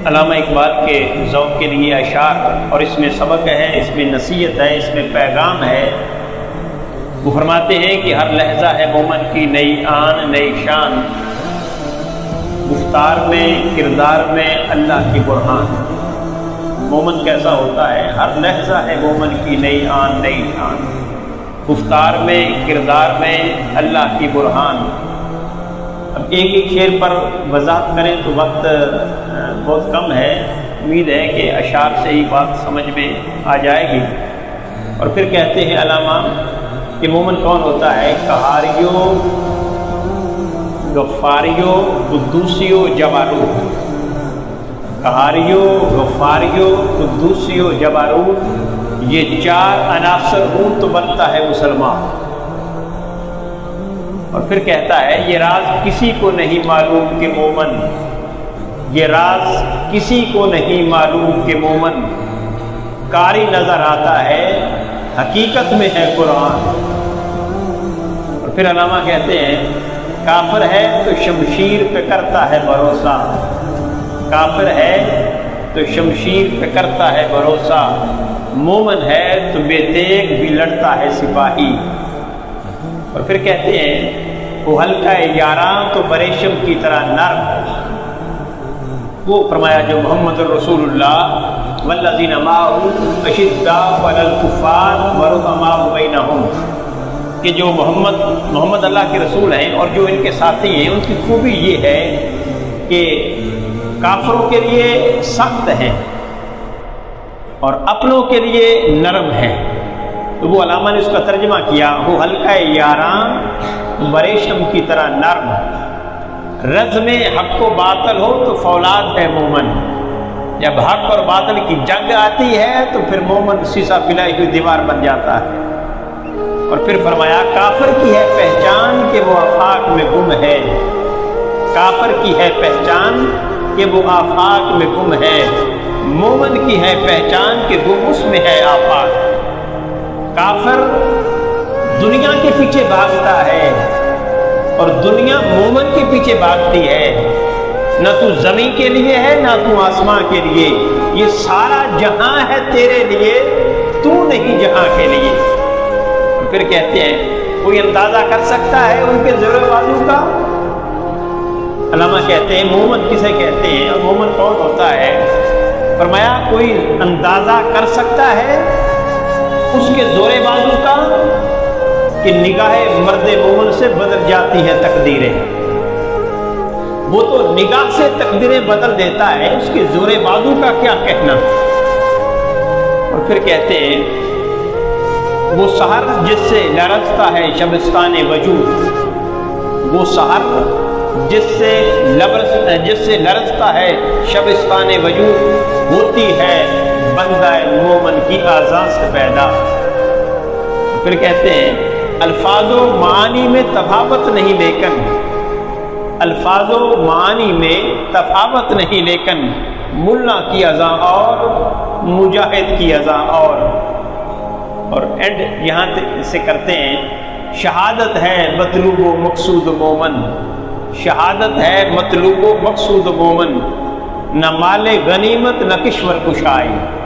علامہ اقبال کے ذوق کے لیے اشعار، اور اس میں سبق ہے، اس میں نصیحت ہے، اس میں پیغام ہے۔ وہ فرماتے ہیں کہ ہر لحظہ ہے مومن کی نئی آن نئی شان، گفتار میں کردار میں اللہ کی برہان۔ مومن کیسا ہوتا ہے؟ ہر لحظہ ہے مومن کی نئی آن نئی شان، گفتار میں کردار میں اللہ کی برہان۔ اب ایک ایک شعر پر وضاحت کریں تو وقت بہت کم ہے، امید ہے کہ اشعار سے ہی بات سمجھ میں آ جائے گی۔ اور پھر کہتے ہیں علامہ کہ مومن کون ہوتا ہے؟ قہاریو، غفاریو، قدوسیو، جباروت۔ قہاریو، غفاریو، قدوسیو، جباروت، یہ چار عناصر ہوں تو بنتا ہے مسلمان۔ اور پھر کہتا ہے یہ راز کسی کو نہیں معلوم کہ مومن، یہ راز کسی کو نہیں معلوم کہ مومن، قاری نظر آتا ہے حقیقت میں ہے قرآن۔ اور پھر علامہ کہتے ہیں کافر ہے تو شمشیر پہ کرتا ہے بھروسہ، کافر ہے تو شمشیر پہ کرتا ہے بھروسہ، مومن ہے تو بے تیغ بھی لڑتا ہے سپاہی۔ اور پھر کہتے ہیں وہ ہلکا یاراں تو بریشم کی طرح نرم۔ وہ فرمایا جو محمد رسول اللہ والذین معہ اشداء علی الکفار رحماء بینہم، کہ جو محمد اللہ کے رسول ہیں اور جو ان کے ساتھی ہیں، ان کی خوبی یہ ہے کہ کافروں کے لیے سخت ہیں اور اپنوں کے لیے نرم ہیں۔ تو وہ علامہ نے اس کا ترجمہ کیا وہ ہلکا یاراں بریشم کی طرح نرم، رزم حق و باطل ہو تو فولاد ہے مومن۔ جب حق اور باطل کی جنگ آتی ہے تو پھر مومن سیسا پلائی ہوئی دیوار بن جاتا ہے۔ اور پھر فرمایا کافر کی ہے پہچان کہ وہ آفاق میں گم ہے، کافر کی ہے پہچان کہ وہ آفاق میں گم ہے، مومن کی ہے پہچان کہ وہ اس میں ہے آفاق۔ کافر دنیا کے پیچھے بھاگتا ہے اور دنیا مومن کے پیچھے بھاگتی ہے، نہ تو زمین کے لیے ہے نہ تو آسمان کے لیے، یہ سارا جہاں ہے تیرے لیے، تو نہیں جہاں کے لیے۔ اور پھر کہتے ہیں کوئی اندازہ کر سکتا ہے ان کے زور بازو کا؟ علامہ کہتے ہیں مومن کسے کہتے ہیں اور مومن کون ہوتا ہے؟ فرمایا کوئی اندازہ کر سکتا ہے اس کے زور بازو کا کہ نگاہ مرد مومن سے بدل جاتی ہے تقدیریں، وہ تو نگاہ سے تقدیریں بدل دیتا ہے، اس کے زور بازو کا کیا کہنا۔ اور پھر کہتے ہیں وہ سحر جس سے لرزتا ہے شبستان وجود، وہ سحر جس سے لرزتا ہے شبستان وجود، ہوتی ہے بندہ مومن کی اعضاء سے پیدا۔ پھر کہتے ہیں الفاظ و معانی میں تفاوت نہیں لیکن، الفاظ و معانی میں تفاوت نہیں لیکن، ملا کی اعضاء اور مجاہد کی اعضاء اور اینڈ یہاں سے کرتے ہیں شہادت ہے مطلوب و مقصود مومن، شہادت ہے مطلوب و مقصود مومن، نہ مال غنیمت نہ کشور کشائی۔